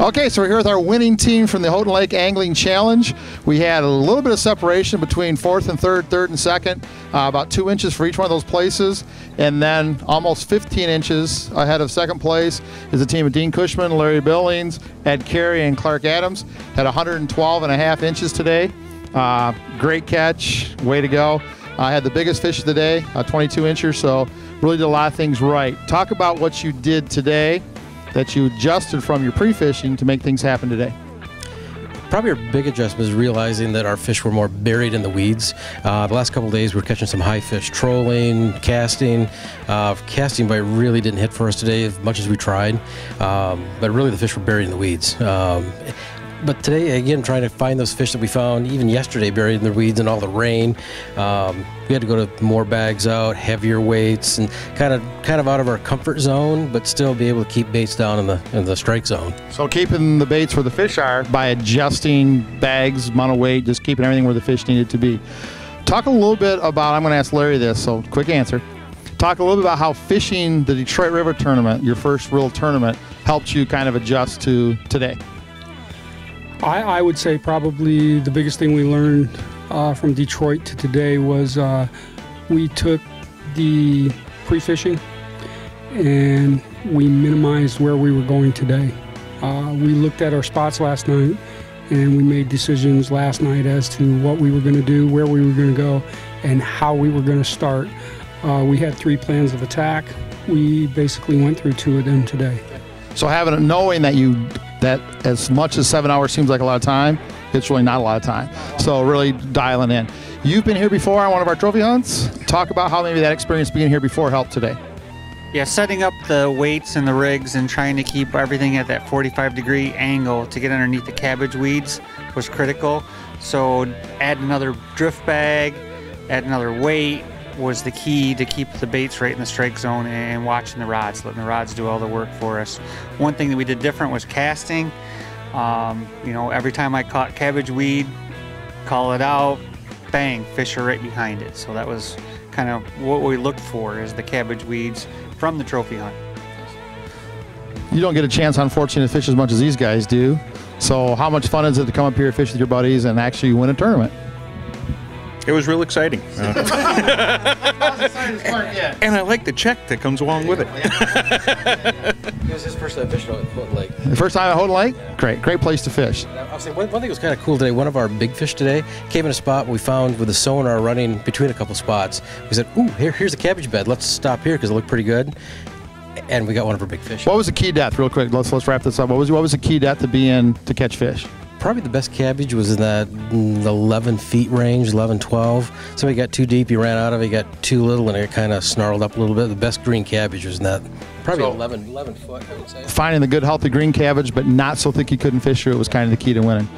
Okay, so we're here with our winning team from the Houghton Lake Angling Challenge. We had a little bit of separation between fourth and third and second, about 2 inches for each one of those places, and then almost 15 inches ahead of second place is the team of Dean Cushman, Larry Billings, Ed Carey, and Clark Adams. Had 112.5 inches today. Great catch, way to go. I had the biggest fish of the day, 22 inches, so really did a lot of things right. Talk about what you did today that you adjusted from your pre-fishing to make things happen today. Probably our big adjustment is realizing that our fish were more buried in the weeds. The last couple of days we were catching some high fish, trolling, casting. Casting bite really didn't hit for us today as much as we tried, but really the fish were buried in the weeds. But today, again, trying to find those fish that we found even yesterday buried in the weeds and all the rain. We had to go to more bags out, heavier weights, and kind of out of our comfort zone, but still be able to keep baits down in the strike zone. So keeping the baits where the fish are by adjusting bags, amount of weight, just keeping everything where the fish needed to be. Talk a little bit about, I'm going to ask Larry this, so quick answer. Talk a little bit about how fishing the Detroit River tournament, your first real tournament, helped you kind of adjust to today. I would say probably the biggest thing we learned from Detroit to today was we took the pre-fishing and we minimized where we were going today. We looked at our spots last night and we made decisions last night as to what we were going to do, where we were going to go, and how we were going to start. We had 3 plans of attack. We basically went through 2 of them today. So knowing that as much as 7 hours seems like a lot of time, it's really not a lot of time. So really dialing in. You've been here before on one of our trophy hunts. Talk about how maybe that experience being here before helped today. Yeah, setting up the weights and the rigs and trying to keep everything at that 45-degree angle to get underneath the cabbage weeds was critical. So add another drift bag, add another weight was the key to keep the baits right in the strike zone and watching the rods, letting the rods do all the work for us. One thing that we did different was casting. You know, every time I caught cabbage weed, call it out, bang, fish are right behind it. So that was kind of what we looked for, is the cabbage weeds from the trophy hunt. You don't get a chance, unfortunately, to fish as much as these guys do. So how much fun is it to come up here, fish with your buddies, and actually win a tournament? It was real exciting. And I like the check that comes along with it. It was his first time fishing at Houghton Lake. The first time at Houghton Lake? Great place to fish. I'll say one thing that was kind of cool today, one of our big fish today came in a spot we found with the sonar running between a couple spots. We said, ooh, here's a cabbage bed. Let's stop here because it looked pretty good. And we got one of our big fish. What was the key depth, real quick? Let's wrap this up. What was the key depth to be in to catch fish? Probably the best cabbage was in that 11 feet range, 11, 12. So he got too deep, he ran out of it, he got too little, and it kind of snarled up a little bit. The best green cabbage was in that, probably 11 foot, I would say. Finding the good, healthy green cabbage, but not so thick you couldn't fish through it was kind of the key to winning.